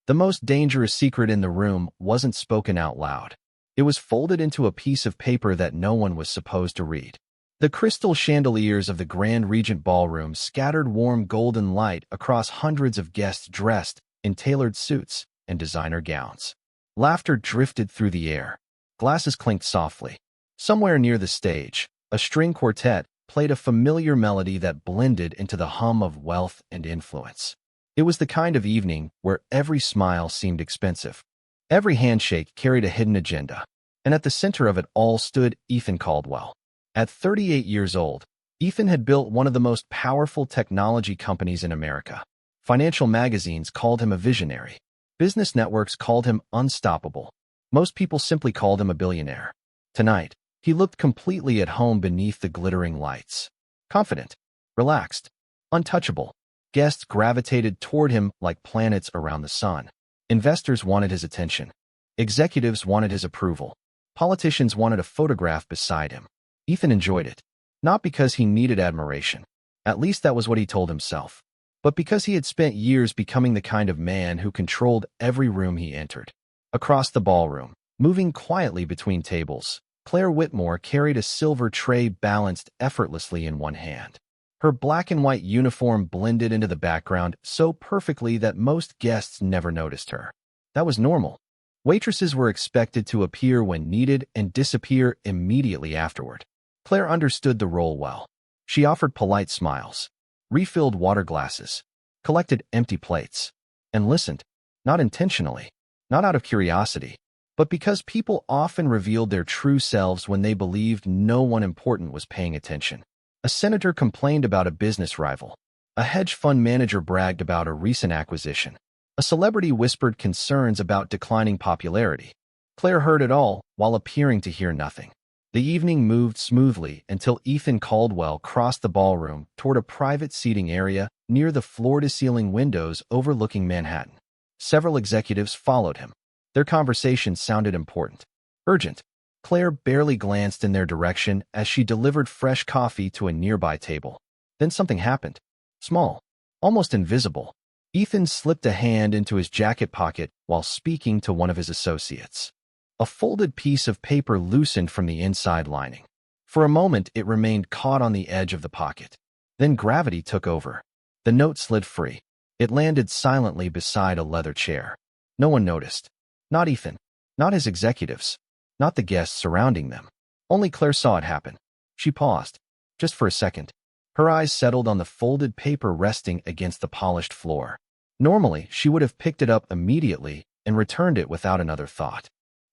The most dangerous secret in the room wasn't spoken out loud. It was folded into a piece of paper that no one was supposed to read. The crystal chandeliers of the Grand Regent Ballroom scattered warm golden light across hundreds of guests dressed in tailored suits and designer gowns. Laughter drifted through the air. Glasses clinked softly. Somewhere near the stage, a string quartet played a familiar melody that blended into the hum of wealth and influence. It was the kind of evening where every smile seemed expensive. Every handshake carried a hidden agenda, and at the center of it all stood Ethan Caldwell. At 38 years old, Ethan had built one of the most powerful technology companies in America. Financial magazines called him a visionary. Business networks called him unstoppable. Most people simply called him a billionaire. Tonight, he looked completely at home beneath the glittering lights. Confident, relaxed, untouchable. Guests gravitated toward him like planets around the sun. Investors wanted his attention. Executives wanted his approval. Politicians wanted a photograph beside him. Ethan enjoyed it, not because he needed admiration. At least that was what he told himself. But because he had spent years becoming the kind of man who controlled every room he entered. Across the ballroom, moving quietly between tables, Claire Whitmore carried a silver tray balanced effortlessly in one hand. Her black and white uniform blended into the background so perfectly that most guests never noticed her. That was normal. Waitresses were expected to appear when needed and disappear immediately afterward. Claire understood the role well. She offered polite smiles, refilled water glasses, collected empty plates, and listened, not intentionally, not out of curiosity, but because people often revealed their true selves when they believed no one important was paying attention. A senator complained about a business rival. A hedge fund manager bragged about a recent acquisition. A celebrity whispered concerns about declining popularity. Claire heard it all while appearing to hear nothing. The evening moved smoothly until Ethan Caldwell crossed the ballroom toward a private seating area near the floor-to-ceiling windows overlooking Manhattan. Several executives followed him. Their conversations sounded important, urgent. Claire barely glanced in their direction as she delivered fresh coffee to a nearby table. Then something happened. Small, almost invisible. Ethan slipped a hand into his jacket pocket while speaking to one of his associates. A folded piece of paper loosened from the inside lining. For a moment, it remained caught on the edge of the pocket. Then gravity took over. The note slid free. It landed silently beside a leather chair. No one noticed. Not Ethan. Not his executives. Not the guests surrounding them. Only Claire saw it happen. She paused, just for a second. Her eyes settled on the folded paper resting against the polished floor. Normally, she would have picked it up immediately and returned it without another thought.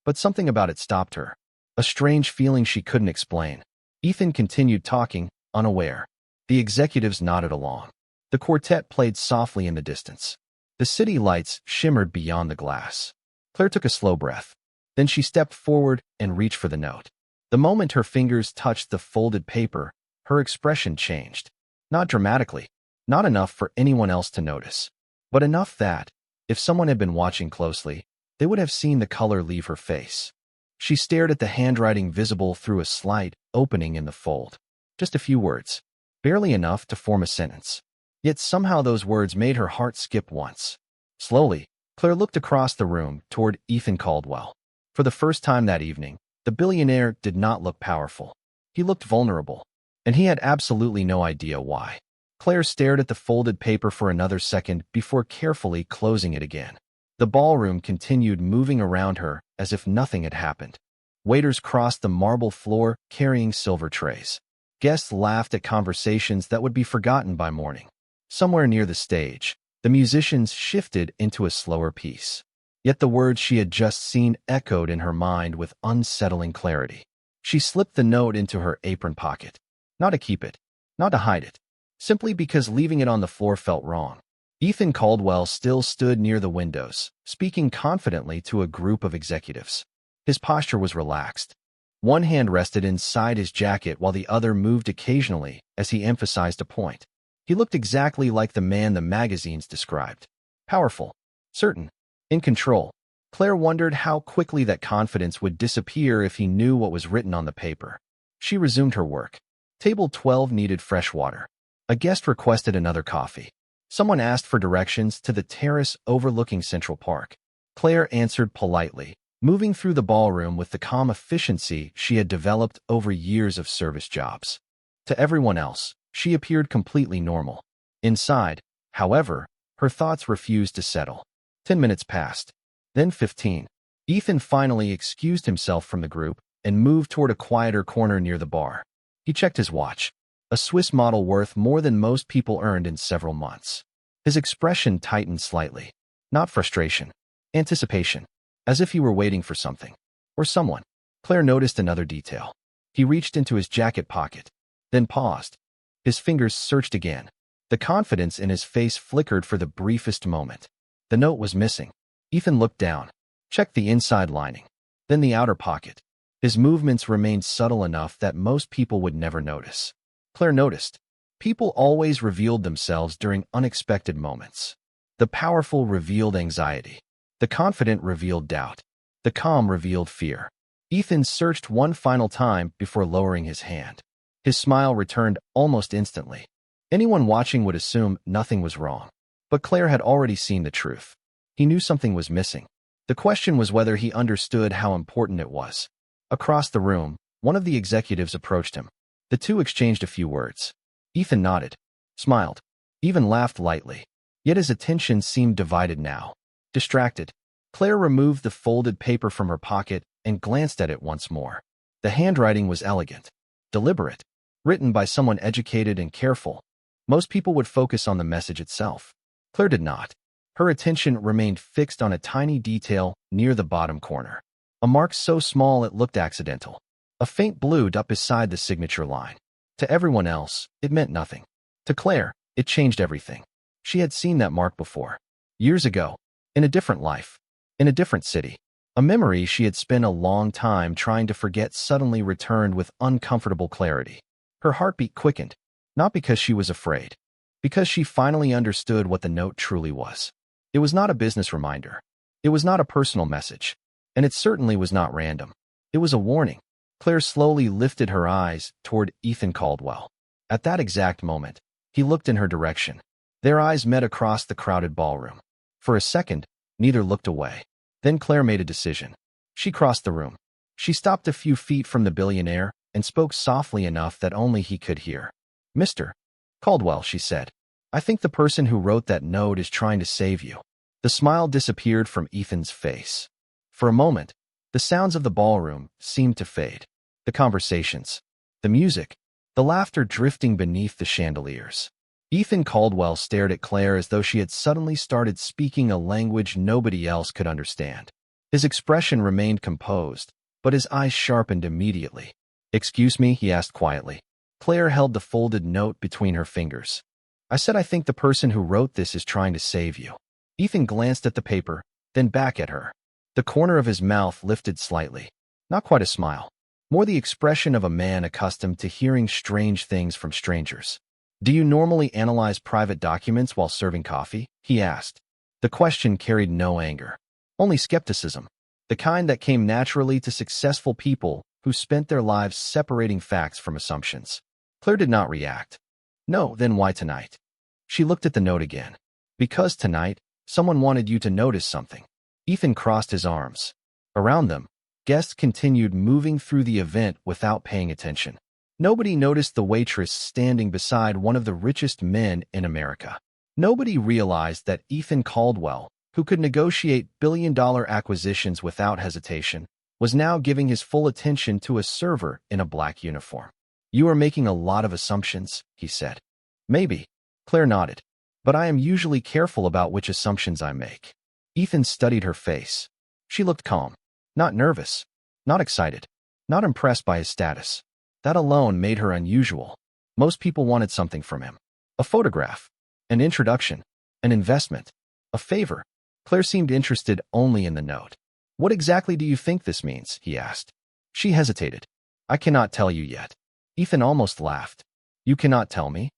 But something about it stopped her. A strange feeling she couldn't explain. Ethan continued talking, unaware. The executives nodded along. The quartet played softly in the distance. The city lights shimmered beyond the glass. Claire took a slow breath. Then she stepped forward and reached for the note. The moment her fingers touched the folded paper, her expression changed. Not dramatically, not enough for anyone else to notice, but enough that, if someone had been watching closely, they would have seen the color leave her face. She stared at the handwriting visible through a slight opening in the fold. Just a few words, barely enough to form a sentence. Yet somehow those words made her heart skip once. Slowly, Claire looked across the room toward Ethan Caldwell. For the first time that evening, the billionaire did not look powerful. He looked vulnerable, and he had absolutely no idea why. Claire stared at the folded paper for another second before carefully closing it again. The ballroom continued moving around her as if nothing had happened. Waiters crossed the marble floor carrying silver trays. Guests laughed at conversations that would be forgotten by morning. Somewhere near the stage, the musicians shifted into a slower piece. Yet the words she had just seen echoed in her mind with unsettling clarity. She slipped the note into her apron pocket. Not to keep it, not to hide it, simply because leaving it on the floor felt wrong. Ethan Caldwell still stood near the windows, speaking confidently to a group of executives. His posture was relaxed. One hand rested inside his jacket while the other moved occasionally as he emphasized a point. He looked exactly like the man the magazines described. Powerful, certain, in control. Claire wondered how quickly that confidence would disappear if he knew what was written on the paper. She resumed her work. Table 12 needed fresh water. A guest requested another coffee. Someone asked for directions to the terrace overlooking Central Park. Claire answered politely, moving through the ballroom with the calm efficiency she had developed over years of service jobs. To everyone else, she appeared completely normal. Inside, however, her thoughts refused to settle. 10 minutes passed. Then 15. Ethan finally excused himself from the group and moved toward a quieter corner near the bar. He checked his watch, a Swiss model worth more than most people earned in several months. His expression tightened slightly. Not frustration. Anticipation. As if he were waiting for something. Or someone. Claire noticed another detail. He reached into his jacket pocket, then paused. His fingers searched again. The confidence in his face flickered for the briefest moment. The note was missing. Ethan looked down, checked the inside lining, then the outer pocket. His movements remained subtle enough that most people would never notice. Claire noticed. People always revealed themselves during unexpected moments. The powerful revealed anxiety. The confident revealed doubt. The calm revealed fear. Ethan searched one final time before lowering his hand. His smile returned almost instantly. Anyone watching would assume nothing was wrong. But Claire had already seen the truth. He knew something was missing. The question was whether he understood how important it was. Across the room, one of the executives approached him. The two exchanged a few words. Ethan nodded, smiled, even laughed lightly. Yet his attention seemed divided now. Distracted, Claire removed the folded paper from her pocket and glanced at it once more. The handwriting was elegant, deliberate, written by someone educated and careful. Most people would focus on the message itself. Claire did not. Her attention remained fixed on a tiny detail near the bottom corner. A mark so small it looked accidental. A faint blue dot beside the signature line. To everyone else, it meant nothing. To Claire, it changed everything. She had seen that mark before. Years ago. In a different life. In a different city. A memory she had spent a long time trying to forget suddenly returned with uncomfortable clarity. Her heartbeat quickened. Not because she was afraid. Because she finally understood what the note truly was. It was not a business reminder. It was not a personal message. And it certainly was not random. It was a warning. Claire slowly lifted her eyes toward Ethan Caldwell. At that exact moment, he looked in her direction. Their eyes met across the crowded ballroom. For a second, neither looked away. Then Claire made a decision. She crossed the room. She stopped a few feet from the billionaire and spoke softly enough that only he could hear. "Mr. Caldwell," she said, "I think the person who wrote that note is trying to save you." The smile disappeared from Ethan's face. For a moment, the sounds of the ballroom seemed to fade. The conversations, the music, the laughter drifting beneath the chandeliers. Ethan Caldwell stared at Claire as though she had suddenly started speaking a language nobody else could understand. His expression remained composed, but his eyes sharpened immediately. "Excuse me," he asked quietly. Claire held the folded note between her fingers. "I said I think the person who wrote this is trying to save you." Ethan glanced at the paper, then back at her. The corner of his mouth lifted slightly. Not quite a smile. More the expression of a man accustomed to hearing strange things from strangers. "Do you normally analyze private documents while serving coffee?" he asked. The question carried no anger, only skepticism, the kind that came naturally to successful people who spent their lives separating facts from assumptions. Claire did not react. "No, then why tonight?" She looked at the note again. "Because tonight, someone wanted you to notice something." Ethan crossed his arms. Around them, guests continued moving through the event without paying attention. Nobody noticed the waitress standing beside one of the richest men in America. Nobody realized that Ethan Caldwell, who could negotiate billion-dollar acquisitions without hesitation, was now giving his full attention to a server in a black uniform. "You are making a lot of assumptions," he said. "Maybe," Claire nodded, "but I am usually careful about which assumptions I make." Ethan studied her face. She looked calm, not nervous, not excited, not impressed by his status. That alone made her unusual. Most people wanted something from him. A photograph, an introduction, an investment, a favor. Claire seemed interested only in the note. "What exactly do you think this means?" he asked. She hesitated. "I cannot tell you yet." Ethan almost laughed. "You cannot tell me?"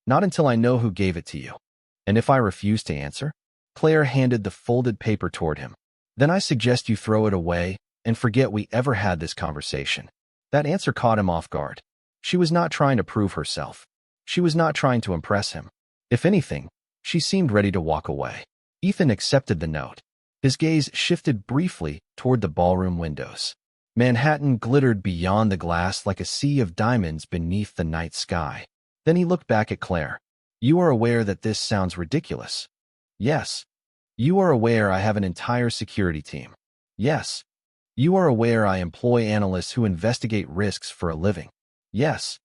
"Not until I know who gave it to you." "And if I refuse to answer?" Claire handed the folded paper toward him. "Then I suggest you throw it away and forget we ever had this conversation." That answer caught him off guard. She was not trying to prove herself. She was not trying to impress him. If anything, She seemed ready to walk away. Ethan accepted the note. His gaze shifted briefly toward the ballroom windows. Manhattan glittered beyond the glass like a sea of diamonds beneath the night sky. Then he looked back at Claire. You are aware that this sounds ridiculous? Yes. You are aware I have an entire security team? Yes. You are aware I employ analysts who investigate risks for a living? Yes.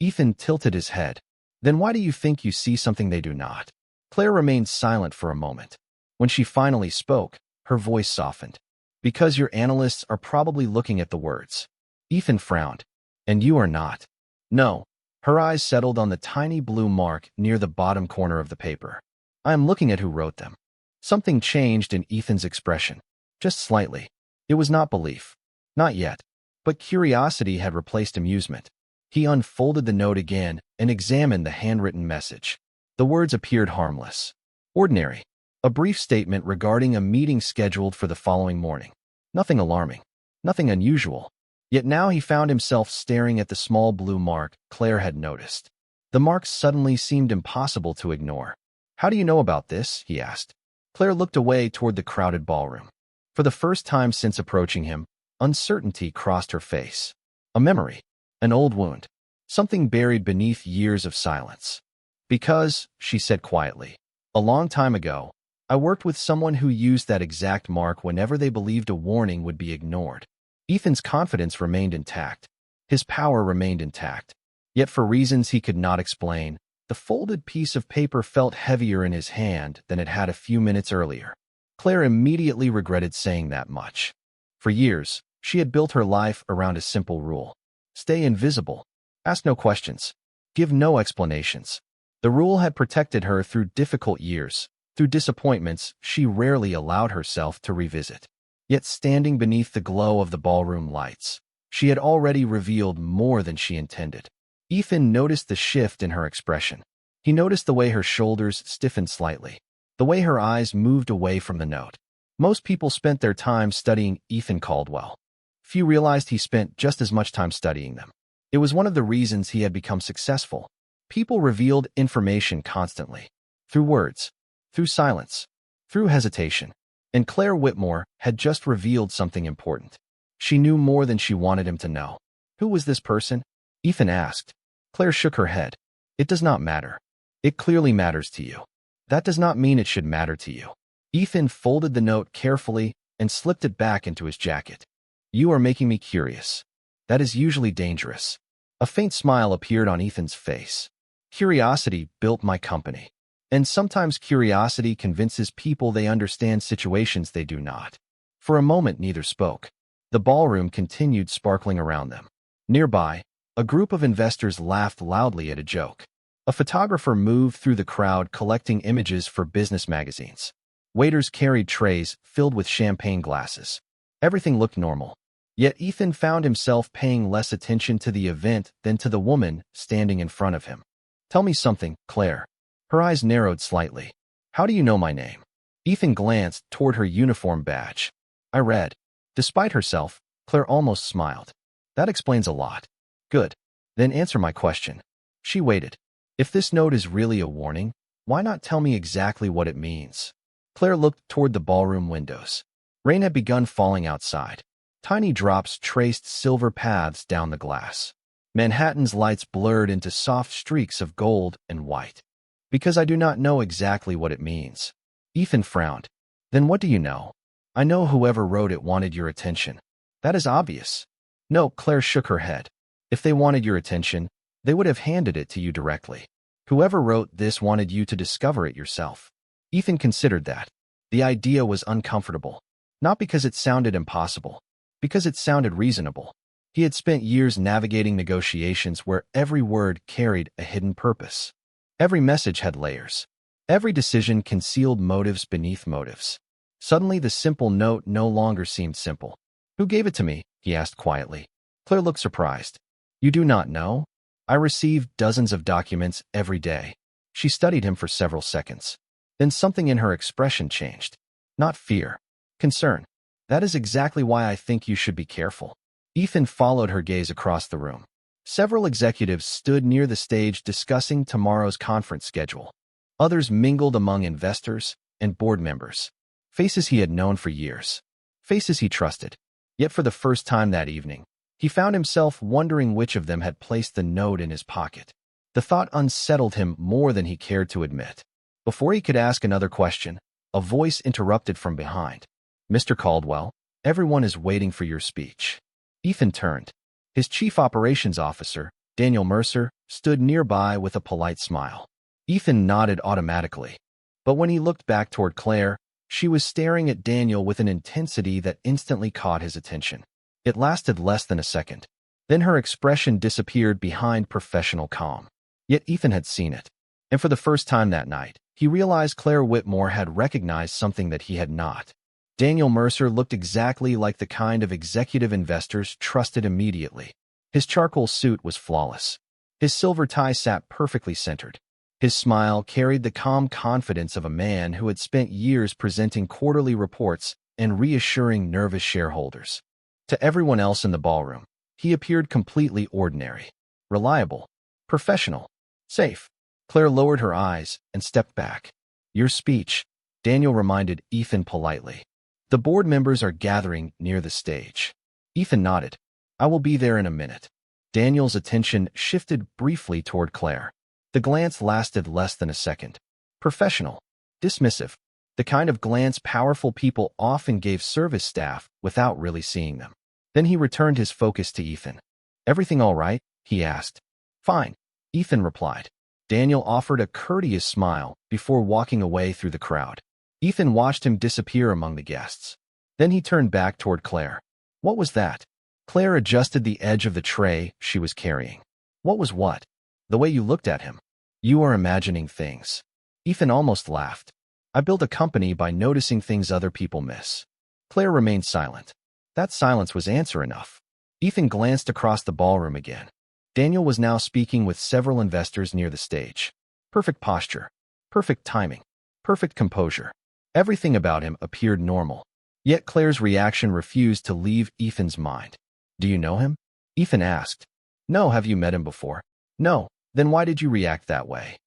Ethan tilted his head. Then why do you think you see something they do not? Claire remained silent for a moment. When she finally spoke, her voice softened. Because your analysts are probably looking at the words. Ethan frowned. And you are not. No. Her eyes settled on the tiny blue mark near the bottom corner of the paper. I am looking at who wrote them. Something changed in Ethan's expression. Just slightly. It was not belief. Not yet. But curiosity had replaced amusement. He unfolded the note again and examined the handwritten message. The words appeared harmless. Ordinary. A brief statement regarding a meeting scheduled for the following morning. Nothing alarming. Nothing unusual. Yet now he found himself staring at the small blue mark Claire had noticed. The mark suddenly seemed impossible to ignore. How do you know about this? He asked. Claire looked away toward the crowded ballroom. For the first time since approaching him, uncertainty crossed her face. A memory. An old wound. Something buried beneath years of silence. Because, she said quietly, a long time ago, I worked with someone who used that exact mark whenever they believed a warning would be ignored. Ethan's confidence remained intact. His power remained intact. Yet for reasons he could not explain, the folded piece of paper felt heavier in his hand than it had a few minutes earlier. Claire immediately regretted saying that much. For years, she had built her life around a simple rule. Stay invisible. Ask no questions. Give no explanations. The rule had protected her through difficult years. Through disappointments she rarely allowed herself to revisit. Yet standing beneath the glow of the ballroom lights, she had already revealed more than she intended. Ethan noticed the shift in her expression. He noticed the way her shoulders stiffened slightly, the way her eyes moved away from the note. Most people spent their time studying Ethan Caldwell. Few realized he spent just as much time studying them. It was one of the reasons he had become successful. People revealed information constantly. Through words. Through silence. Through hesitation. And Claire Whitmore had just revealed something important. She knew more than she wanted him to know. Who was this person? Ethan asked. Claire shook her head. It does not matter. It clearly matters to you. That does not mean it should matter to you. Ethan folded the note carefully and slipped it back into his jacket. You are making me curious. That is usually dangerous. A faint smile appeared on Ethan's face. Curiosity built my company. And sometimes curiosity convinces people they understand situations they do not. For a moment neither spoke. The ballroom continued sparkling around them. Nearby, a group of investors laughed loudly at a joke. A photographer moved through the crowd collecting images for business magazines. Waiters carried trays filled with champagne glasses. Everything looked normal. Yet Ethan found himself paying less attention to the event than to the woman standing in front of him. Tell me something, Claire. Her eyes narrowed slightly. How do you know my name? Ethan glanced toward her uniform badge. I read. Despite herself, Claire almost smiled. That explains a lot. Good. Then answer my question. She waited. If this note is really a warning, why not tell me exactly what it means? Claire looked toward the ballroom windows. Rain had begun falling outside. Tiny drops traced silver paths down the glass. Manhattan's lights blurred into soft streaks of gold and white. Because I do not know exactly what it means. Ethan frowned. Then what do you know? I know whoever wrote it wanted your attention. That is obvious. No, Claire shook her head. If they wanted your attention, they would have handed it to you directly. Whoever wrote this wanted you to discover it yourself. Ethan considered that. The idea was uncomfortable. Not because it sounded impossible. Because it sounded reasonable. He had spent years navigating negotiations where every word carried a hidden purpose. Every message had layers. Every decision concealed motives beneath motives. Suddenly the simple note no longer seemed simple. Who gave it to me? He asked quietly. Claire looked surprised. You do not know? I received dozens of documents every day. She studied him for several seconds. Then something in her expression changed. Not fear. Concern. That is exactly why I think you should be careful. Ethan followed her gaze across the room. Several executives stood near the stage discussing tomorrow's conference schedule. Others mingled among investors and board members. Faces he had known for years. Faces he trusted. Yet for the first time that evening, he found himself wondering which of them had placed the note in his pocket. The thought unsettled him more than he cared to admit. Before he could ask another question, a voice interrupted from behind. "Mr. Caldwell, everyone is waiting for your speech." Ethan turned. His chief operations officer, Daniel Mercer, stood nearby with a polite smile. Ethan nodded automatically. But when he looked back toward Claire, she was staring at Daniel with an intensity that instantly caught his attention. It lasted less than a second. Then her expression disappeared behind professional calm. Yet Ethan had seen it. And for the first time that night, he realized Claire Whitmore had recognized something that he had not. Daniel Mercer looked exactly like the kind of executive investors trusted immediately. His charcoal suit was flawless. His silver tie sat perfectly centered. His smile carried the calm confidence of a man who had spent years presenting quarterly reports and reassuring nervous shareholders. To everyone else in the ballroom, he appeared completely ordinary, reliable, professional, safe. Claire lowered her eyes and stepped back. "Your speech," Daniel reminded Ethan politely. "The board members are gathering near the stage." Ethan nodded. "I will be there in a minute." Daniel's attention shifted briefly toward Claire. The glance lasted less than a second. Professional, dismissive, the kind of glance powerful people often gave service staff without really seeing them. Then he returned his focus to Ethan. "Everything all right?" he asked. "Fine," Ethan replied. Daniel offered a courteous smile before walking away through the crowd. Ethan watched him disappear among the guests. Then he turned back toward Claire. "What was that?" Claire adjusted the edge of the tray she was carrying. "What was what?" "The way you looked at him. You are imagining things." Ethan almost laughed. "I build a company by noticing things other people miss." Claire remained silent. That silence was answer enough. Ethan glanced across the ballroom again. Daniel was now speaking with several investors near the stage. Perfect posture, perfect timing, perfect composure. Everything about him appeared normal. Yet Claire's reaction refused to leave Ethan's mind. "Do you know him?" Ethan asked. "No, have you met him before?" "No, then why did you react that way?"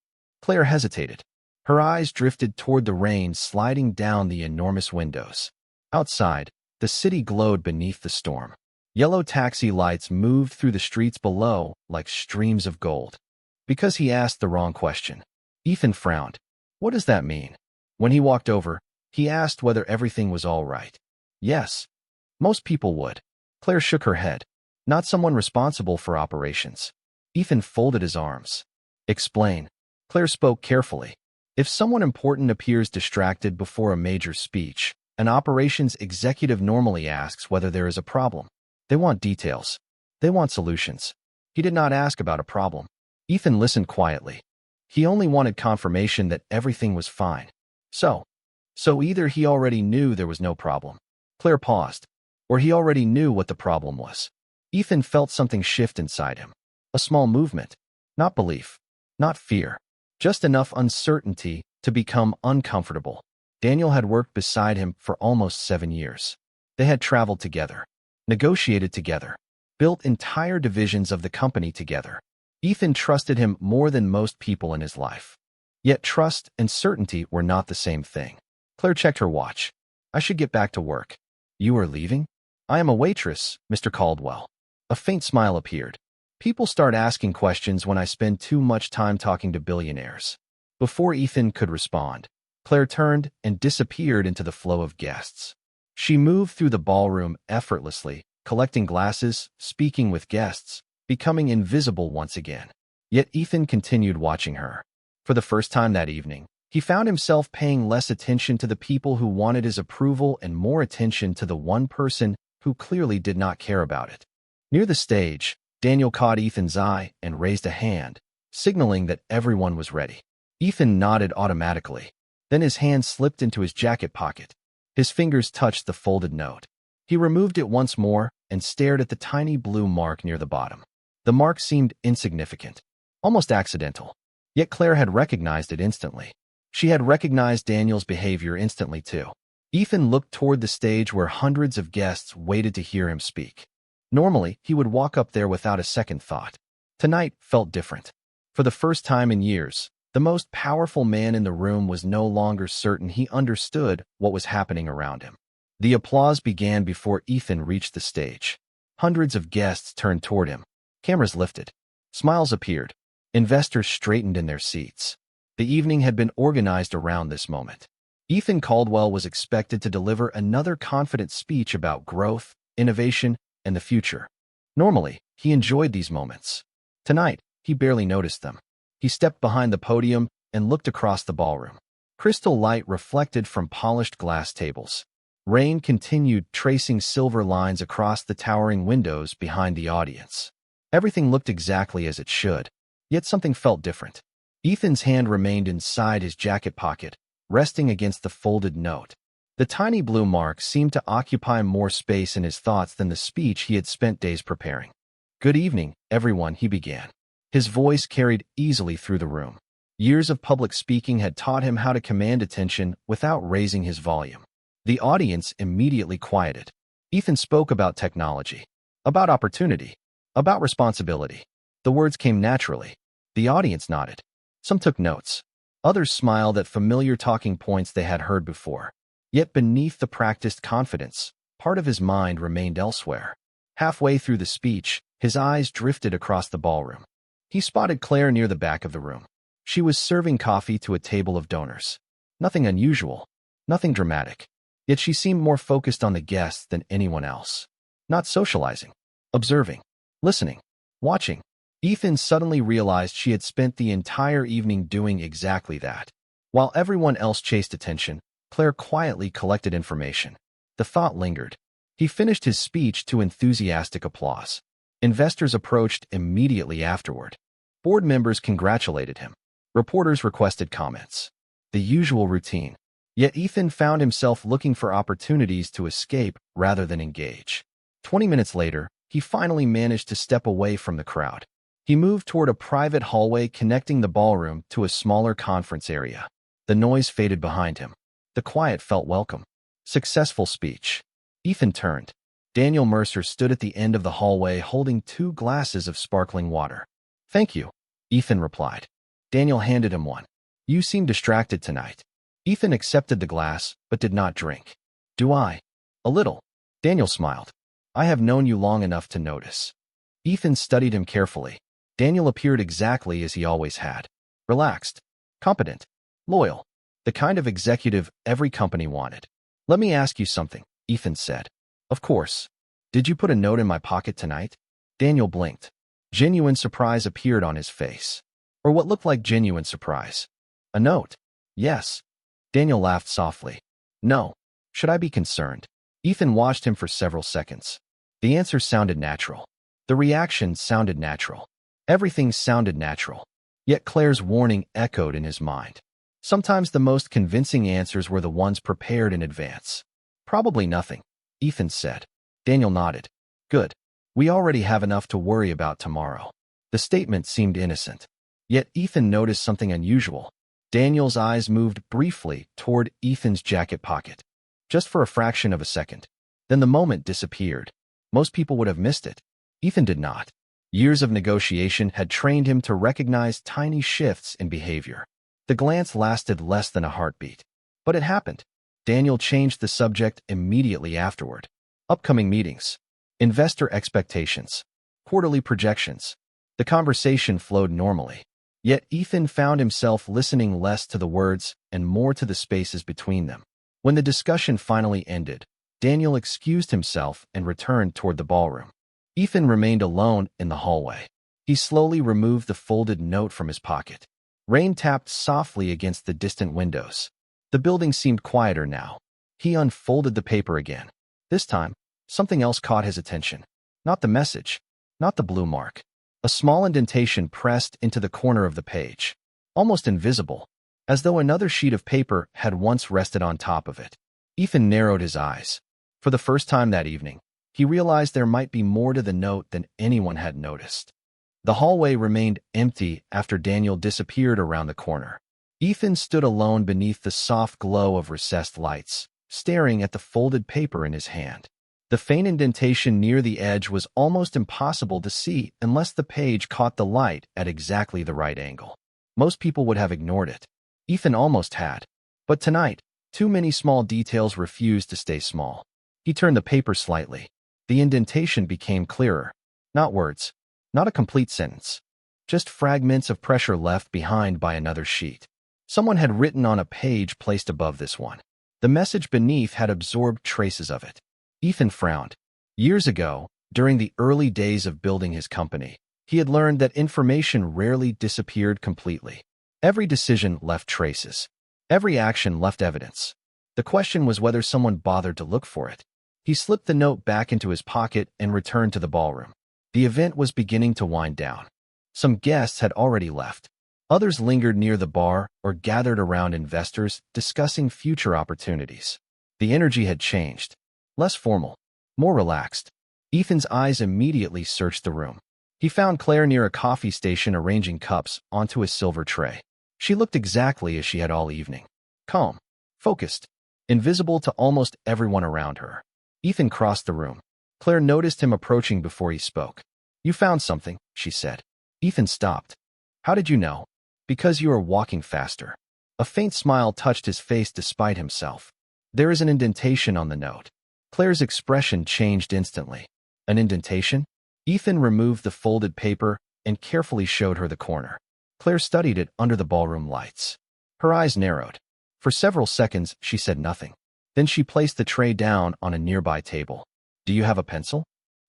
Claire hesitated. Her eyes drifted toward the rain sliding down the enormous windows. Outside, the city glowed beneath the storm. Yellow taxi lights moved through the streets below like streams of gold. Because he asked the wrong question. Ethan frowned. "What does that mean?" When he walked over, he asked whether everything was all right. "Yes. Most people would." Claire shook her head. "Not someone responsible for operations." Ethan folded his arms. "Explain." Claire spoke carefully. "If someone important appears distracted before a major speech, an operations executive normally asks whether there is a problem. They want details. They want solutions." He did not ask about a problem. Ethan listened quietly. He only wanted confirmation that everything was fine. So either he already knew there was no problem. Claire paused. Or he already knew what the problem was. Ethan felt something shift inside him. A small movement. Not belief. Not fear. Just enough uncertainty to become uncomfortable. Daniel had worked beside him for almost 7 years. They had traveled together. Negotiated together, built entire divisions of the company together. Ethan trusted him more than most people in his life. Yet trust and certainty were not the same thing. Claire checked her watch. "I should get back to work." "You are leaving?" "I am a waitress, Mr. Caldwell." A faint smile appeared. "People start asking questions when I spend too much time talking to billionaires." Before Ethan could respond, Claire turned and disappeared into the flow of guests. She moved through the ballroom effortlessly, collecting glasses, speaking with guests, becoming invisible once again. Yet Ethan continued watching her. For the first time that evening, he found himself paying less attention to the people who wanted his approval and more attention to the one person who clearly did not care about it. Near the stage, Daniel caught Ethan's eye and raised a hand, signaling that everyone was ready. Ethan nodded automatically. Then his hand slipped into his jacket pocket. His fingers touched the folded note. He removed it once more and stared at the tiny blue mark near the bottom. The mark seemed insignificant, almost accidental. Yet Claire had recognized it instantly. She had recognized Daniel's behavior instantly too. Ethan looked toward the stage where hundreds of guests waited to hear him speak. Normally, he would walk up there without a second thought. Tonight felt different. For the first time in years, The most powerful man in the room was no longer certain he understood what was happening around him. The applause began before Ethan reached the stage. Hundreds of guests turned toward him. Cameras lifted. Smiles appeared. Investors straightened in their seats. The evening had been organized around this moment. Ethan Caldwell was expected to deliver another confident speech about growth, innovation, and the future. Normally, he enjoyed these moments. Tonight, he barely noticed them. He stepped behind the podium and looked across the ballroom. Crystal light reflected from polished glass tables. Rain continued, tracing silver lines across the towering windows behind the audience. Everything looked exactly as it should, yet something felt different. Ethan's hand remained inside his jacket pocket, resting against the folded note. The tiny blue mark seemed to occupy more space in his thoughts than the speech he had spent days preparing. "Good evening, everyone," he began. His voice carried easily through the room. Years of public speaking had taught him how to command attention without raising his volume. The audience immediately quieted. Ethan spoke about technology, about opportunity, about responsibility. The words came naturally. The audience nodded. Some took notes. Others smiled at familiar talking points they had heard before. Yet beneath the practiced confidence, part of his mind remained elsewhere. Halfway through the speech, his eyes drifted across the ballroom. He spotted Claire near the back of the room. She was serving coffee to a table of donors. Nothing unusual, nothing dramatic. Yet she seemed more focused on the guests than anyone else. Not socializing, observing, listening, watching. Ethan suddenly realized she had spent the entire evening doing exactly that. While everyone else chased attention, Claire quietly collected information. The thought lingered. He finished his speech to enthusiastic applause. Investors approached immediately afterward. Board members congratulated him. Reporters requested comments. The usual routine. Yet Ethan found himself looking for opportunities to escape rather than engage. 20 minutes later, he finally managed to step away from the crowd. He moved toward a private hallway connecting the ballroom to a smaller conference area. The noise faded behind him. The quiet felt welcome. Successful speech. Ethan turned. Daniel Mercer stood at the end of the hallway holding 2 glasses of sparkling water. "Thank you," Ethan replied. Daniel handed him one. "You seem distracted tonight." Ethan accepted the glass, but did not drink. "Do I?" "A little." Daniel smiled. "I have known you long enough to notice." Ethan studied him carefully. Daniel appeared exactly as he always had. Relaxed, competent, loyal. The kind of executive every company wanted. "Let me ask you something," Ethan said. "Of course. Did you put a note in my pocket tonight?" Daniel blinked. Genuine surprise appeared on his face. Or what looked like genuine surprise. "A note?" "Yes." Daniel laughed softly. "No. Should I be concerned?" Ethan watched him for several seconds. The answer sounded natural. The reaction sounded natural. Everything sounded natural. Yet Claire's warning echoed in his mind. Sometimes the most convincing answers were the ones prepared in advance. "Probably nothing," Ethan said. Daniel nodded. "Good. We already have enough to worry about tomorrow." The statement seemed innocent. Yet Ethan noticed something unusual. Daniel's eyes moved briefly toward Ethan's jacket pocket. Just for a fraction of a second. Then the moment disappeared. Most people would have missed it. Ethan did not. Years of negotiation had trained him to recognize tiny shifts in behavior. The glance lasted less than a heartbeat. But it happened. Daniel changed the subject immediately afterward. Upcoming meetings. Investor expectations. Quarterly projections. The conversation flowed normally. Yet Ethan found himself listening less to the words and more to the spaces between them. When the discussion finally ended, Daniel excused himself and returned toward the ballroom. Ethan remained alone in the hallway. He slowly removed the folded note from his pocket. Rain tapped softly against the distant windows. The building seemed quieter now. He unfolded the paper again. This time, something else caught his attention. Not the message, not the blue mark. A small indentation pressed into the corner of the page. Almost invisible, as though another sheet of paper had once rested on top of it. Ethan narrowed his eyes. For the first time that evening, he realized there might be more to the note than anyone had noticed. The hallway remained empty after Daniel disappeared around the corner. Ethan stood alone beneath the soft glow of recessed lights, staring at the folded paper in his hand. The faint indentation near the edge was almost impossible to see unless the page caught the light at exactly the right angle. Most people would have ignored it. Ethan almost had. But tonight, too many small details refused to stay small. He turned the paper slightly. The indentation became clearer. Not words. Not a complete sentence. Just fragments of pressure left behind by another sheet. Someone had written on a page placed above this one. The message beneath had absorbed traces of it. Ethan frowned. Years ago, during the early days of building his company, he had learned that information rarely disappeared completely. Every decision left traces. Every action left evidence. The question was whether someone bothered to look for it. He slipped the note back into his pocket and returned to the ballroom. The event was beginning to wind down. Some guests had already left. Others lingered near the bar or gathered around investors discussing future opportunities. The energy had changed. Less formal. More relaxed. Ethan's eyes immediately searched the room. He found Claire near a coffee station arranging cups onto a silver tray. She looked exactly as she had all evening. Calm. Focused. Invisible to almost everyone around her. Ethan crossed the room. Claire noticed him approaching before he spoke. "You found something," she said. Ethan stopped. "How did you know?" "Because you are walking faster." A faint smile touched his face despite himself. "There is an indentation on the note." Claire's expression changed instantly. An indentation? Ethan removed the folded paper and carefully showed her the corner. Claire studied it under the ballroom lights. Her eyes narrowed. For several seconds, she said nothing. Then she placed the tray down on a nearby table. "Do you have a pencil?"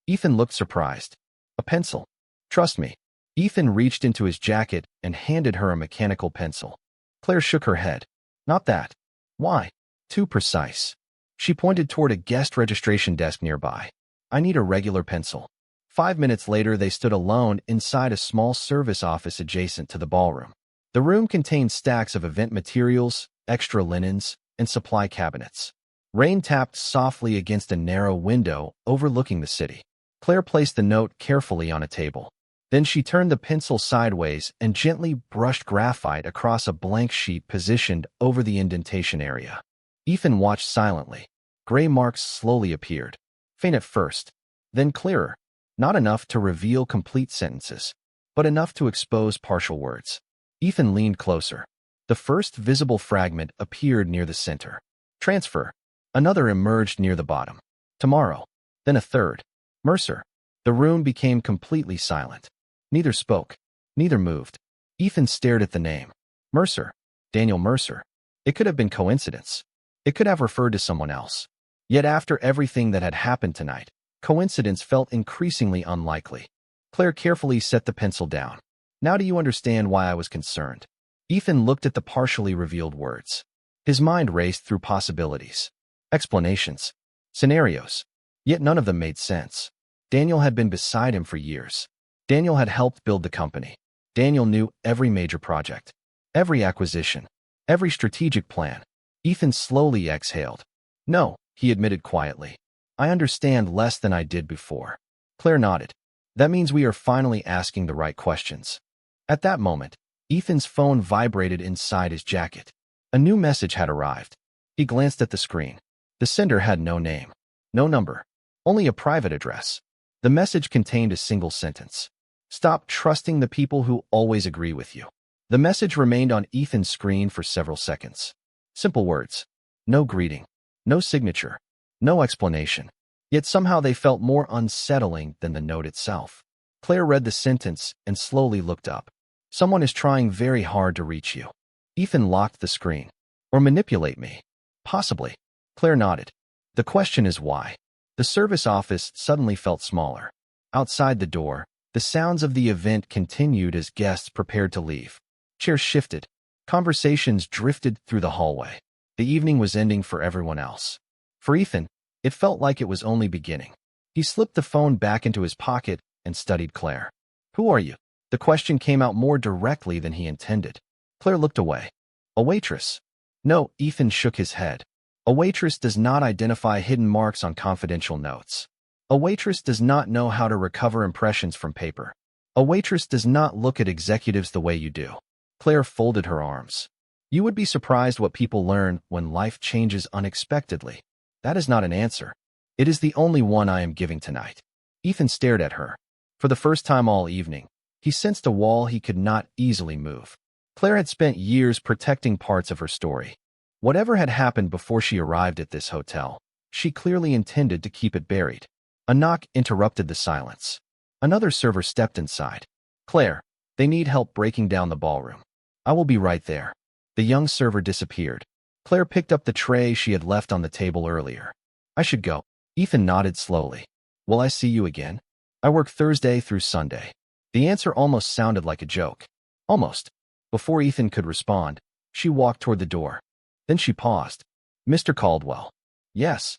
Ethan looked surprised. "A pencil? Trust me." Ethan reached into his jacket and handed her a mechanical pencil. Claire shook her head. "Not that." "Why?" "Too precise." She pointed toward a guest registration desk nearby. "I need a regular pencil." 5 minutes later, they stood alone inside a small service office adjacent to the ballroom. The room contained stacks of event materials, extra linens, and supply cabinets. Rain tapped softly against a narrow window overlooking the city. Claire placed the note carefully on a table. Then she turned the pencil sideways and gently brushed graphite across a blank sheet positioned over the indentation area. Ethan watched silently. Gray marks slowly appeared. Faint at first, then clearer. Not enough to reveal complete sentences, but enough to expose partial words. Ethan leaned closer. The first visible fragment appeared near the center. Transfer. Another emerged near the bottom. Tomorrow. Then a third. Mercer. The room became completely silent. Neither spoke. Neither moved. Ethan stared at the name. Mercer. Daniel Mercer. It could have been coincidence. It could have referred to someone else. Yet after everything that had happened tonight, coincidence felt increasingly unlikely. Claire carefully set the pencil down. "Now do you understand why I was concerned?" Ethan looked at the partially revealed words. His mind raced through possibilities. Explanations. Scenarios. Yet none of them made sense. Daniel had been beside him for years. Daniel had helped build the company. Daniel knew every major project, every acquisition, every strategic plan. Ethan slowly exhaled. "No," he admitted quietly. "I understand less than I did before." Claire nodded. "That means we are finally asking the right questions." At that moment, Ethan's phone vibrated inside his jacket. A new message had arrived. He glanced at the screen. The sender had no name, no number, only a private address. The message contained a single sentence. "Stop trusting the people who always agree with you." The message remained on Ethan's screen for several seconds. Simple words. No greeting. No signature. No explanation. Yet somehow they felt more unsettling than the note itself. Claire read the sentence and slowly looked up. "Someone is trying very hard to reach you." Ethan locked the screen. "Or manipulate me." "Possibly." Claire nodded. "The question is why." The service office suddenly felt smaller. Outside the door, the sounds of the event continued as guests prepared to leave. Chairs shifted. Conversations drifted through the hallway. The evening was ending for everyone else. For Ethan, it felt like it was only beginning. He slipped the phone back into his pocket and studied Claire. "Who are you?" The question came out more directly than he intended. Claire looked away. "A waitress." "No," Ethan shook his head. "A waitress does not identify hidden marks on confidential notes. A waitress does not know how to recover impressions from paper. A waitress does not look at executives the way you do." Claire folded her arms. "You would be surprised what people learn when life changes unexpectedly. That is not an answer. It is the only one I am giving tonight." Ethan stared at her. For the first time all evening, he sensed a wall he could not easily move. Claire had spent years protecting parts of her story. Whatever had happened before she arrived at this hotel, she clearly intended to keep it buried. A knock interrupted the silence. Another server stepped inside. "Claire, they need help breaking down the ballroom." "I will be right there." The young server disappeared. Claire picked up the tray she had left on the table earlier. "I should go." Ethan nodded slowly. "Will I see you again?" "I work Thursday through Sunday." The answer almost sounded like a joke. Almost. Before Ethan could respond, she walked toward the door. Then she paused. "Mr. Caldwell." "Yes."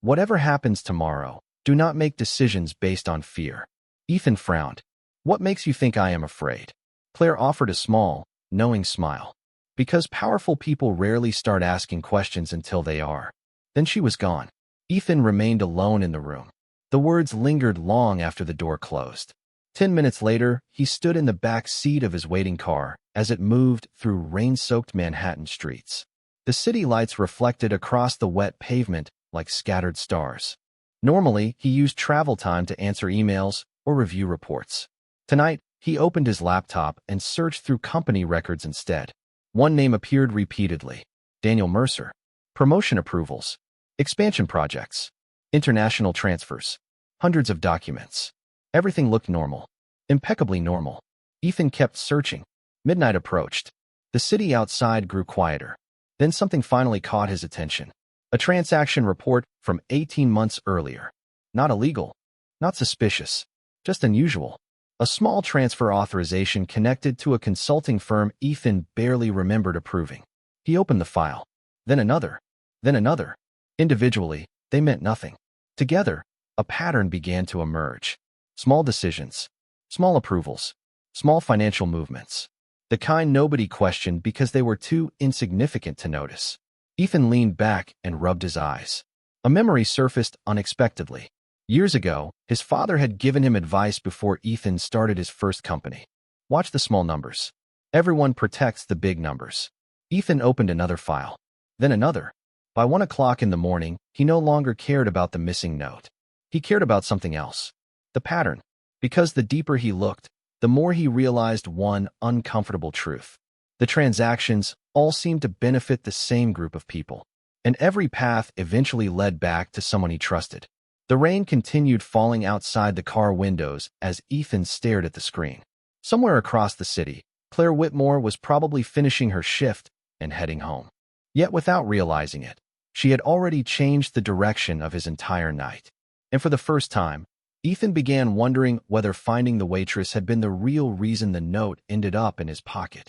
"Whatever happens tomorrow, do not make decisions based on fear." Ethan frowned. "What makes you think I am afraid?" Claire offered a small, knowing smile. "Because powerful people rarely start asking questions until they are." Then she was gone. Ethan remained alone in the room. The words lingered long after the door closed. 10 minutes later, he stood in the back seat of his waiting car as it moved through rain-soaked Manhattan streets. The city lights reflected across the wet pavement like scattered stars. Normally, he used travel time to answer emails or review reports. Tonight, he opened his laptop and searched through company records instead. One name appeared repeatedly: Daniel Mercer. Promotion approvals, expansion projects, international transfers, hundreds of documents. Everything looked normal, impeccably normal. Ethan kept searching. Midnight approached. The city outside grew quieter. Then something finally caught his attention. A transaction report from 18 months earlier. Not illegal, not suspicious, just unusual. A small transfer authorization connected to a consulting firm Ethan barely remembered approving. He opened the file. Then another. Then another. Individually, they meant nothing. Together, a pattern began to emerge. Small decisions, small approvals, small financial movements. The kind nobody questioned because they were too insignificant to notice. Ethan leaned back and rubbed his eyes. A memory surfaced unexpectedly. Years ago, his father had given him advice before Ethan started his first company. Watch the small numbers. Everyone protects the big numbers. Ethan opened another file. Then another. By 1 o'clock in the morning, he no longer cared about the missing note. He cared about something else. The pattern. Because the deeper he looked, the more he realized one uncomfortable truth. The transactions all seemed to benefit the same group of people, and every path eventually led back to someone he trusted. The rain continued falling outside the car windows as Ethan stared at the screen. Somewhere across the city, Claire Whitmore was probably finishing her shift and heading home. Yet without realizing it, she had already changed the direction of his entire night. And for the first time, Ethan began wondering whether finding the waitress had been the real reason the note ended up in his pocket.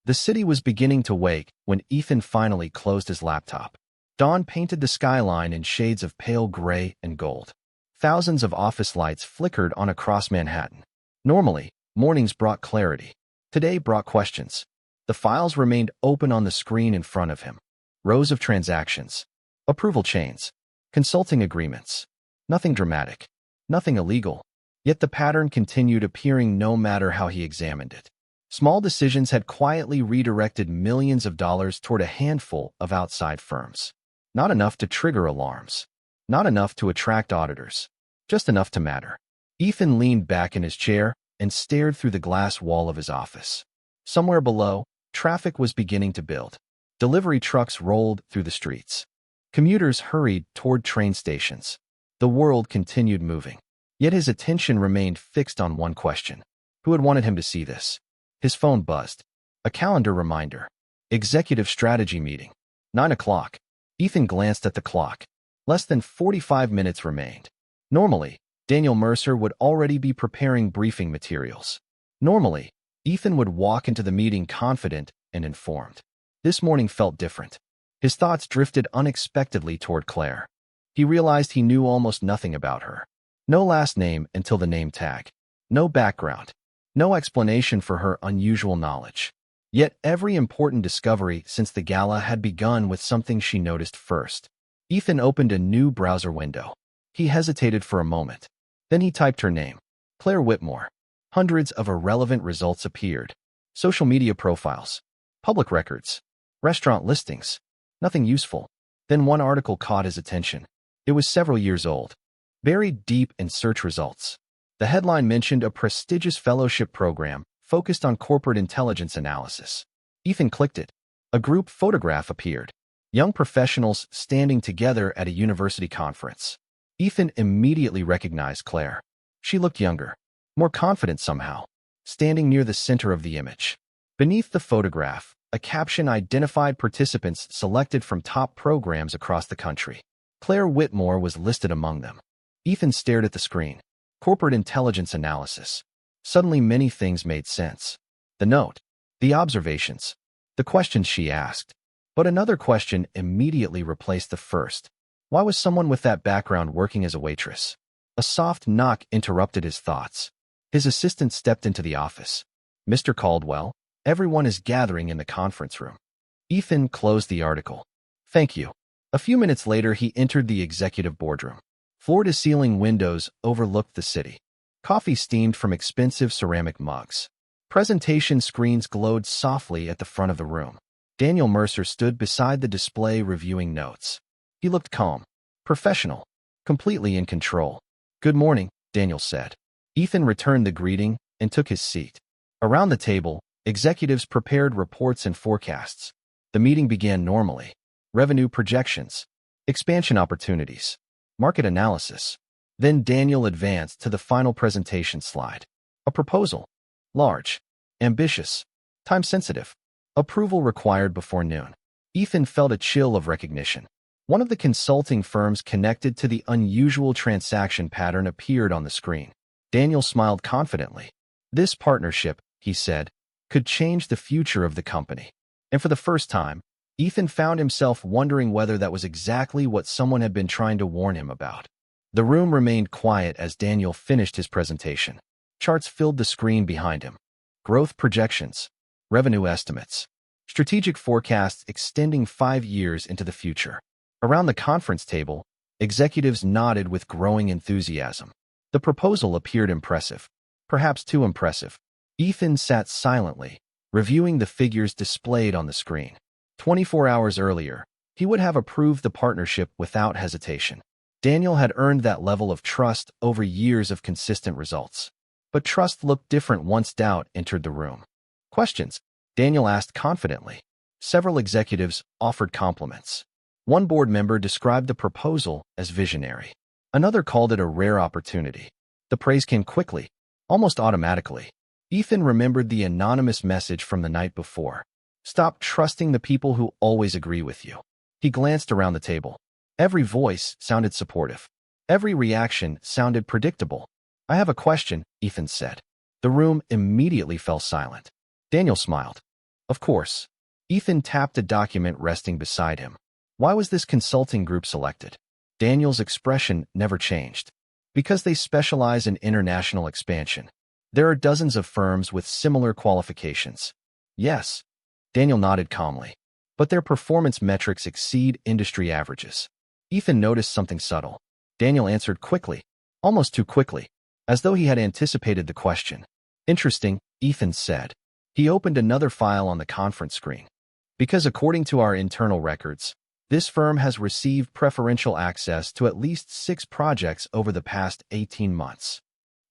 The city was beginning to wake when Ethan finally closed his laptop. Dawn painted the skyline in shades of pale gray and gold. Thousands of office lights flickered on across Manhattan. Normally, mornings brought clarity. Today brought questions. The files remained open on the screen in front of him. Rows of transactions, approval chains, consulting agreements. Nothing dramatic. Nothing illegal. Yet the pattern continued appearing no matter how he examined it. Small decisions had quietly redirected millions of dollars toward a handful of outside firms. Not enough to trigger alarms. Not enough to attract auditors. Just enough to matter. Ethan leaned back in his chair and stared through the glass wall of his office. Somewhere below, traffic was beginning to build. Delivery trucks rolled through the streets. Commuters hurried toward train stations. The world continued moving. Yet his attention remained fixed on one question. Who had wanted him to see this? His phone buzzed. A calendar reminder. Executive strategy meeting. 9 o'clock. Ethan glanced at the clock. Less than 45 minutes remained. Normally, Daniel Mercer would already be preparing briefing materials. Normally, Ethan would walk into the meeting confident and informed. This morning felt different. His thoughts drifted unexpectedly toward Claire. He realized he knew almost nothing about her. No last name until the name tag. No background. No explanation for her unusual knowledge. Yet every important discovery since the gala had begun with something she noticed first. Ethan opened a new browser window. He hesitated for a moment. Then he typed her name. Claire Whitmore. Hundreds of irrelevant results appeared. Social media profiles. Public records. Restaurant listings. Nothing useful. Then one article caught his attention. It was several years old. Buried deep in search results. The headline mentioned a prestigious fellowship program focused on corporate intelligence analysis. Ethan clicked it. A group photograph appeared. Young professionals standing together at a university conference. Ethan immediately recognized Claire. She looked younger, more confident somehow, standing near the center of the image. Beneath the photograph, a caption identified participants selected from top programs across the country. Claire Whitmore was listed among them. Ethan stared at the screen. Corporate intelligence analysis. Suddenly many things made sense. The note, the observations, the questions she asked. But another question immediately replaced the first. Why was someone with that background working as a waitress? A soft knock interrupted his thoughts. His assistant stepped into the office. Mr. Caldwell, everyone is gathering in the conference room. Ethan closed the article. Thank you. A few minutes later, he entered the executive boardroom. Floor-to-ceiling windows overlooked the city. Coffee steamed from expensive ceramic mugs. Presentation screens glowed softly at the front of the room. Daniel Mercer stood beside the display reviewing notes. He looked calm, professional, completely in control. Good morning, Daniel said. Ethan returned the greeting and took his seat. Around the table, executives prepared reports and forecasts. The meeting began normally. Revenue projections, expansion opportunities, market analysis. Then Daniel advanced to the final presentation slide. A proposal. Large, ambitious, time-sensitive. Approval required before noon. Ethan felt a chill of recognition. One of the consulting firms connected to the unusual transaction pattern appeared on the screen. Daniel smiled confidently. This partnership, he said, could change the future of the company. And for the first time, Ethan found himself wondering whether that was exactly what someone had been trying to warn him about. The room remained quiet as Daniel finished his presentation. Charts filled the screen behind him. Growth projections, revenue estimates, strategic forecasts extending 5 years into the future. Around the conference table, executives nodded with growing enthusiasm. The proposal appeared impressive, perhaps too impressive. Ethan sat silently, reviewing the figures displayed on the screen. 24 hours earlier, he would have approved the partnership without hesitation. Daniel had earned that level of trust over years of consistent results. But trust looked different once doubt entered the room. Questions? Daniel asked confidently. Several executives offered compliments. One board member described the proposal as visionary. Another called it a rare opportunity. The praise came quickly, almost automatically. Ethan remembered the anonymous message from the night before. Stop trusting the people who always agree with you. He glanced around the table. Every voice sounded supportive. Every reaction sounded predictable. I have a question, Ethan said. The room immediately fell silent. Daniel smiled. Of course. Ethan tapped a document resting beside him. Why was this consulting group selected? Daniel's expression never changed. Because they specialize in international expansion. There are dozens of firms with similar qualifications. Yes. Daniel nodded calmly. But their performance metrics exceed industry averages. Ethan noticed something subtle. Daniel answered quickly, almost too quickly, as though he had anticipated the question. Interesting, Ethan said. He opened another file on the conference screen. Because according to our internal records, this firm has received preferential access to at least 6 projects over the past 18 months.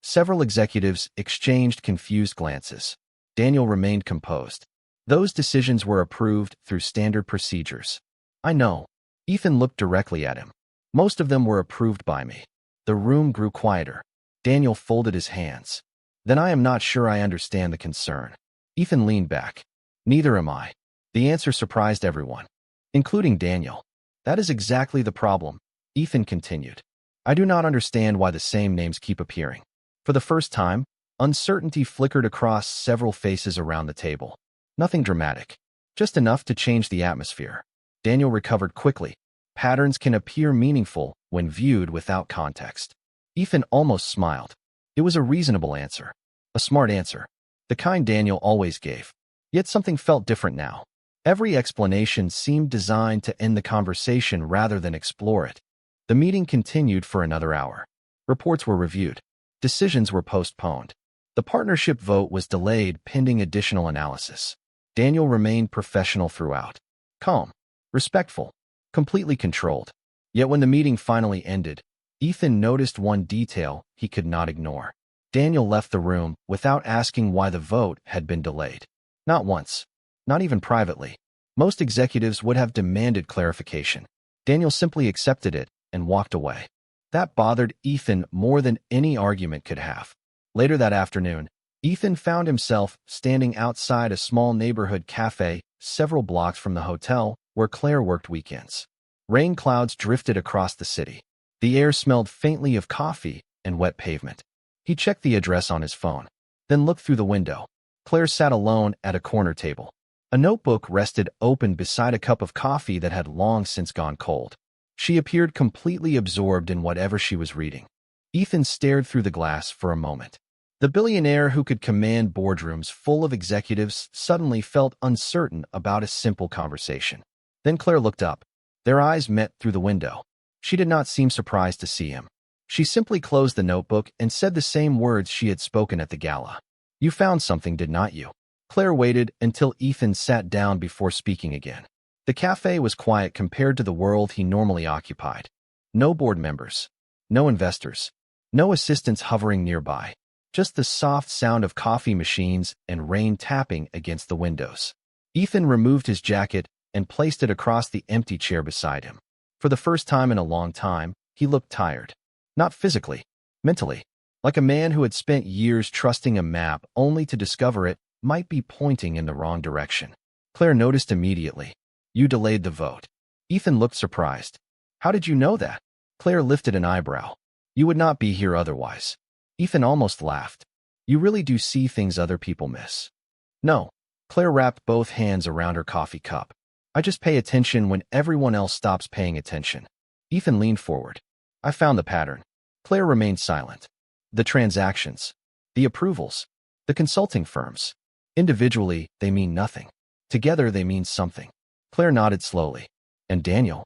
Several executives exchanged confused glances. Daniel remained composed. Those decisions were approved through standard procedures. I know. Ethan looked directly at him. Most of them were approved by me. The room grew quieter. Daniel folded his hands. Then I am not sure I understand the concern. Ethan leaned back. Neither am I. The answer surprised everyone, including Daniel. That is exactly the problem, Ethan continued. I do not understand why the same names keep appearing. For the first time, uncertainty flickered across several faces around the table. Nothing dramatic, just enough to change the atmosphere. Daniel recovered quickly. Patterns can appear meaningful when viewed without context. Ethan almost smiled. It was a reasonable answer. A smart answer. The kind Daniel always gave. Yet something felt different now. Every explanation seemed designed to end the conversation rather than explore it. The meeting continued for another hour. Reports were reviewed. Decisions were postponed. The partnership vote was delayed pending additional analysis. Daniel remained professional throughout. Calm, respectful, completely controlled. Yet when the meeting finally ended, Ethan noticed one detail he could not ignore. Daniel left the room without asking why the vote had been delayed. Not once. not even privately. Most executives would have demanded clarification. Daniel simply accepted it and walked away. That bothered Ethan more than any argument could have. Later that afternoon, Ethan found himself standing outside a small neighborhood cafe several blocks from the hotel where Claire worked weekends. Rain clouds drifted across the city. The air smelled faintly of coffee and wet pavement. He checked the address on his phone, then looked through the window. Claire sat alone at a corner table. A notebook rested open beside a cup of coffee that had long since gone cold. She appeared completely absorbed in whatever she was reading. Ethan stared through the glass for a moment. The billionaire who could command boardrooms full of executives suddenly felt uncertain about a simple conversation. Then Claire looked up. Their eyes met through the window. She did not seem surprised to see him. She simply closed the notebook and said the same words she had spoken at the gala. "You found something, did not you?" Claire waited until Ethan sat down before speaking again. The cafe was quiet compared to the world he normally occupied. No board members, no investors, no assistants hovering nearby. Just the soft sound of coffee machines and rain tapping against the windows. Ethan removed his jacket and placed it across the empty chair beside him. For the first time in a long time, he looked tired. Not physically, mentally. Like a man who had spent years trusting a map only to discover it might be pointing in the wrong direction. Claire noticed immediately. "You delayed the vote." Ethan looked surprised. "How did you know that?" Claire lifted an eyebrow. "You would not be here otherwise." Ethan almost laughed. "You really do see things other people miss." "No." Claire wrapped both hands around her coffee cup. "I just pay attention when everyone else stops paying attention." Ethan leaned forward. "I found the pattern." Claire remained silent. "The transactions, the approvals, the consulting firms. Individually, they mean nothing. Together, they mean something." Claire nodded slowly. "And Daniel?"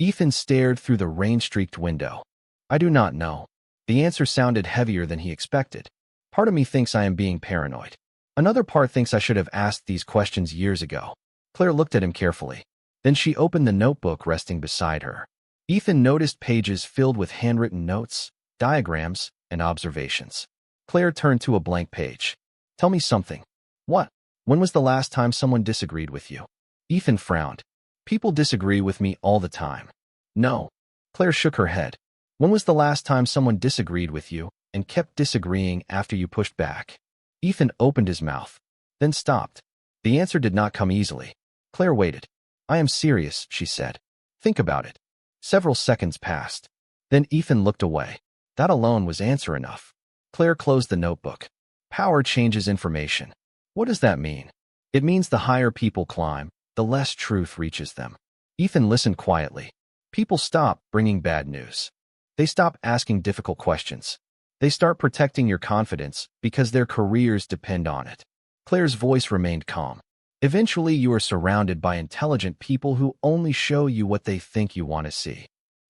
Ethan stared through the rain-streaked window. "I do not know." The answer sounded heavier than he expected. "Part of me thinks I am being paranoid. Another part thinks I should have asked these questions years ago." Claire looked at him carefully. Then she opened the notebook resting beside her. Ethan noticed pages filled with handwritten notes, diagrams, and observations. Claire turned to a blank page. "Tell me something." "What?" "When was the last time someone disagreed with you?" Ethan frowned. "People disagree with me all the time." "No." Claire shook her head. "When was the last time someone disagreed with you and kept disagreeing after you pushed back?" Ethan opened his mouth, then stopped. The answer did not come easily. Claire waited. "I am serious," she said. "Think about it." Several seconds passed. Then Ethan looked away. That alone was answer enough. Claire closed the notebook. "Power changes information." What does that mean? It means the higher people climb, the less truth reaches them. Ethan listened quietly. People stop bringing bad news. They stop asking difficult questions. They start protecting your confidence because their careers depend on it. Claire's voice remained calm. Eventually, you are surrounded by intelligent people who only show you what they think you want to see.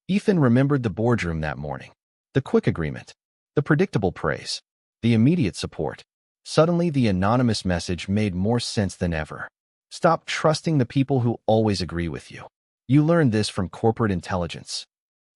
Ethan remembered the boardroom that morning. The quick agreement. The predictable praise. The immediate support. Suddenly, the anonymous message made more sense than ever. Stop trusting the people who always agree with you. You learned this from corporate intelligence.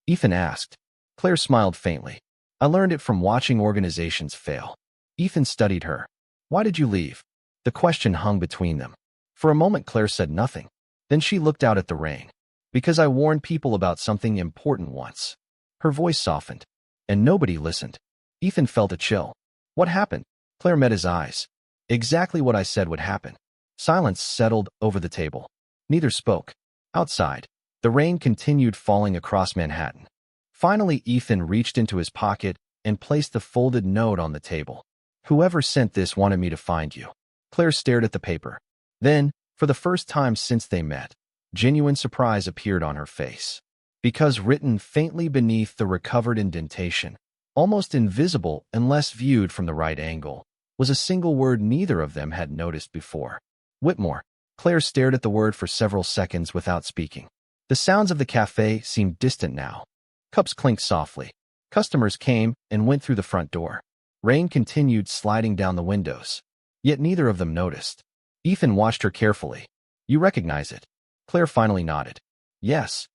Ethan asked. Claire smiled faintly. I learned it from watching organizations fail. Ethan studied her. Why did you leave? The question hung between them. For a moment, Claire said nothing. Then she looked out at the rain. Because I warned people about something important once. Her voice softened. And nobody listened. Ethan felt a chill. What happened? Claire met his eyes. Exactly what I said would happen. Silence settled over the table. Neither spoke. Outside, the rain continued falling across Manhattan. Finally, Ethan reached into his pocket and placed the folded note on the table. Whoever sent this wanted me to find you. Claire stared at the paper. Then, for the first time since they met, genuine surprise appeared on her face. Because written faintly beneath the recovered indentation, almost invisible unless viewed from the right angle, was a single word neither of them had noticed before. Whitmore. Claire stared at the word for several seconds without speaking. The sounds of the cafe seemed distant now. Cups clinked softly. Customers came and went through the front door. Rain continued sliding down the windows. Yet neither of them noticed. Ethan watched her carefully. You recognize it? Claire finally nodded. Yes.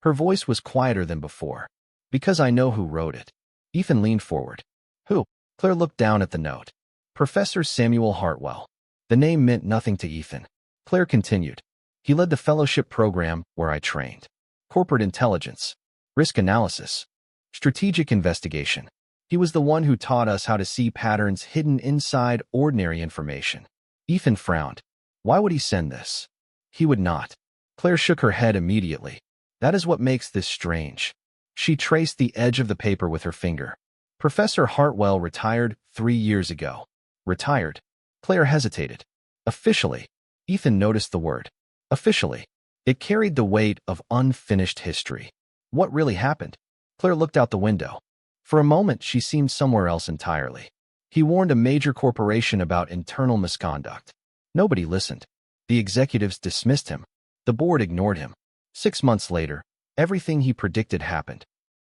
Her voice was quieter than before. Because I know who wrote it. Ethan leaned forward. Who? Claire looked down at the note. Professor Samuel Hartwell. The name meant nothing to Ethan. Claire continued. He led the fellowship program where I trained. Corporate intelligence, risk analysis, strategic investigation. He was the one who taught us how to see patterns hidden inside ordinary information. Ethan frowned. Why would he send this? He would not. Claire shook her head immediately. That is what makes this strange. She traced the edge of the paper with her finger. Professor Hartwell retired 3 years ago. Retired? Claire hesitated. Officially. Ethan noticed the word. Officially. It carried the weight of unfinished history. What really happened? Claire looked out the window. For a moment, she seemed somewhere else entirely. He warned a major corporation about internal misconduct. Nobody listened. The executives dismissed him. The board ignored him. 6 months later, everything he predicted happened.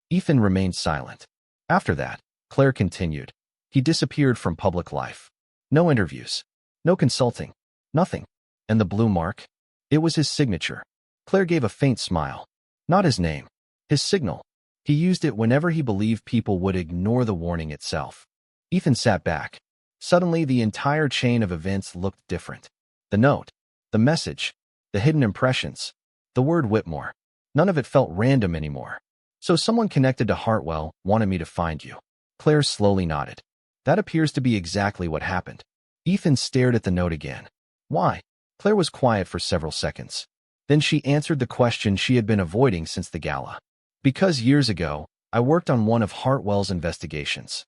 Ethan remained silent. After that, Claire continued. He disappeared from public life. No interviews. No consulting. Nothing. And the blue mark? It was his signature. Claire gave a faint smile. Not his name. His signal. He used it whenever he believed people would ignore the warning itself. Ethan sat back. Suddenly, the entire chain of events looked different. The note, the message, the hidden impressions, the word Whitmore. None of it felt random anymore. So someone connected to Hartwell wanted me to find you. Claire slowly nodded. That appears to be exactly what happened. Ethan stared at the note again. Why? Claire was quiet for several seconds. Then she answered the question she had been avoiding since the gala. Because years ago, I worked on one of Hartwell's investigations.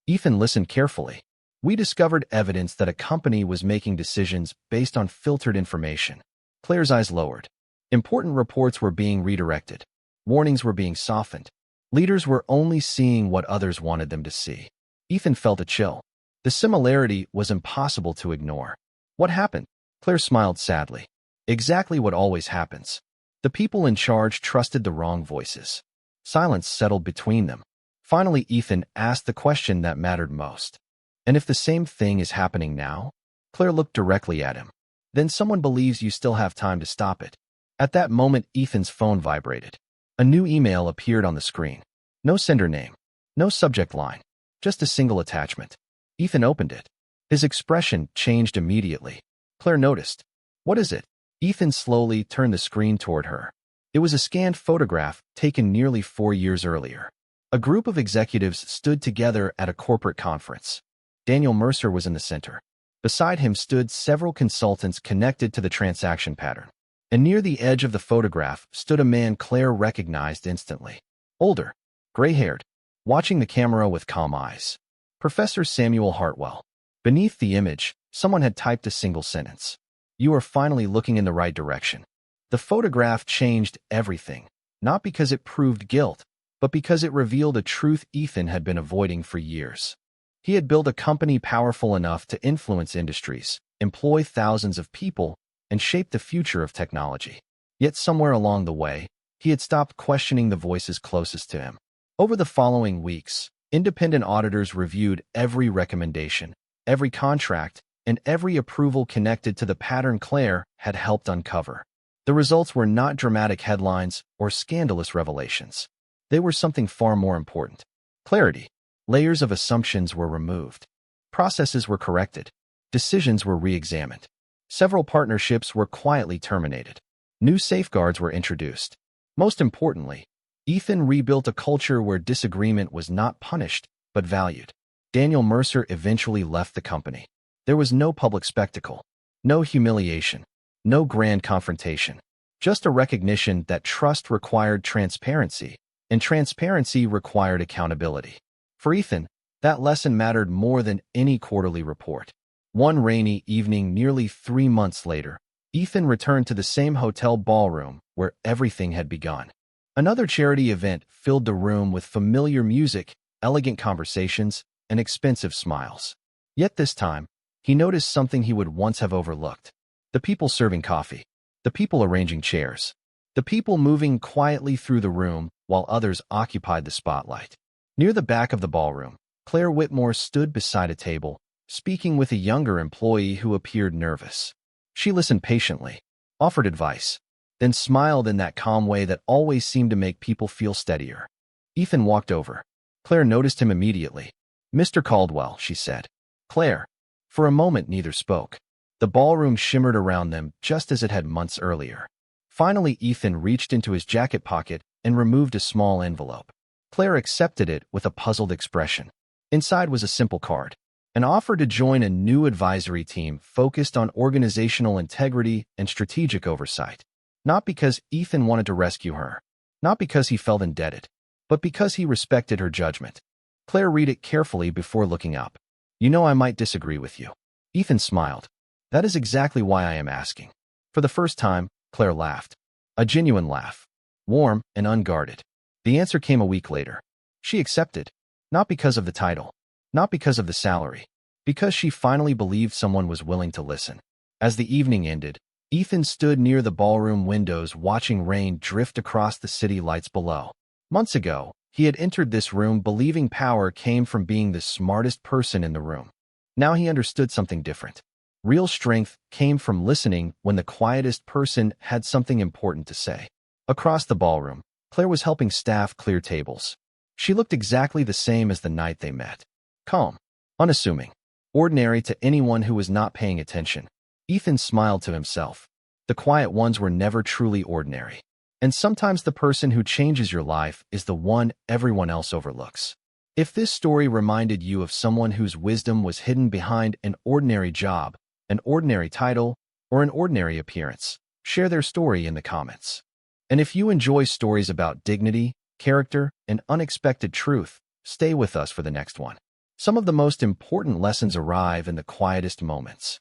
Ethan listened carefully. We discovered evidence that a company was making decisions based on filtered information. Claire's eyes lowered. Important reports were being redirected. Warnings were being softened. Leaders were only seeing what others wanted them to see. Ethan felt a chill. The similarity was impossible to ignore. What happened? Claire smiled sadly. Exactly what always happens. The people in charge trusted the wrong voices. Silence settled between them. Finally, Ethan asked the question that mattered most. And if the same thing is happening now? Claire looked directly at him. Then someone believes you still have time to stop it. At that moment, Ethan's phone vibrated. A new email appeared on the screen. No sender name. No subject line. Just a single attachment. Ethan opened it. His expression changed immediately. Claire noticed. What is it? Ethan slowly turned the screen toward her. It was a scanned photograph taken nearly 4 years earlier. A group of executives stood together at a corporate conference. Daniel Mercer was in the center. Beside him stood several consultants connected to the transaction pattern. And near the edge of the photograph stood a man Claire recognized instantly. Older, gray-haired, watching the camera with calm eyes. Professor Samuel Hartwell. Beneath the image, someone had typed a single sentence. You are finally looking in the right direction. The photograph changed everything, not because it proved guilt, but because it revealed a truth Ethan had been avoiding for years. He had built a company powerful enough to influence industries, employ thousands of people, and shape the future of technology. Yet somewhere along the way, he had stopped questioning the voices closest to him. Over the following weeks, independent auditors reviewed every recommendation, every contract, and every approval connected to the pattern Claire had helped uncover. The results were not dramatic headlines or scandalous revelations. They were something far more important. Clarity. Layers of assumptions were removed. Processes were corrected. Decisions were re-examined. Several partnerships were quietly terminated. New safeguards were introduced. Most importantly, Ethan rebuilt a culture where disagreement was not punished, but valued. Daniel Mercer eventually left the company. There was no public spectacle, no humiliation, no grand confrontation, just a recognition that trust required transparency, and transparency required accountability. For Ethan, that lesson mattered more than any quarterly report. One rainy evening nearly 3 months later, Ethan returned to the same hotel ballroom where everything had begun. Another charity event filled the room with familiar music, elegant conversations, and expensive smiles. Yet this time, he noticed something he would once have overlooked. The people serving coffee. The people arranging chairs. The people moving quietly through the room while others occupied the spotlight. Near the back of the ballroom, Claire Whitmore stood beside a table, speaking with a younger employee who appeared nervous. She listened patiently, offered advice, then smiled in that calm way that always seemed to make people feel steadier. Ethan walked over. Claire noticed him immediately. Mr. Caldwell, she said. Claire. For a moment, neither spoke. The ballroom shimmered around them just as it had months earlier. Finally, Ethan reached into his jacket pocket and removed a small envelope. Claire accepted it with a puzzled expression. Inside was a simple card, an offer to join a new advisory team focused on organizational integrity and strategic oversight. Not because Ethan wanted to rescue her, not because he felt indebted, but because he respected her judgment. Claire read it carefully before looking up. You know, I might disagree with you. Ethan smiled. That is exactly why I am asking. For the first time, Claire laughed. A genuine laugh. Warm and unguarded. The answer came a week later. She accepted. Not because of the title. Not because of the salary. Because she finally believed someone was willing to listen. As the evening ended, Ethan stood near the ballroom windows watching rain drift across the city lights below. Months ago, he had entered this room believing power came from being the smartest person in the room. Now he understood something different. Real strength came from listening when the quietest person had something important to say. Across the ballroom, Claire was helping staff clear tables. She looked exactly the same as the night they met. Calm, unassuming, ordinary to anyone who was not paying attention. Ethan smiled to himself. The quiet ones were never truly ordinary. And sometimes the person who changes your life is the one everyone else overlooks. If this story reminded you of someone whose wisdom was hidden behind an ordinary job, an ordinary title, or an ordinary appearance, share their story in the comments. And if you enjoy stories about dignity, character, and unexpected truth, stay with us for the next one. Some of the most important lessons arrive in the quietest moments.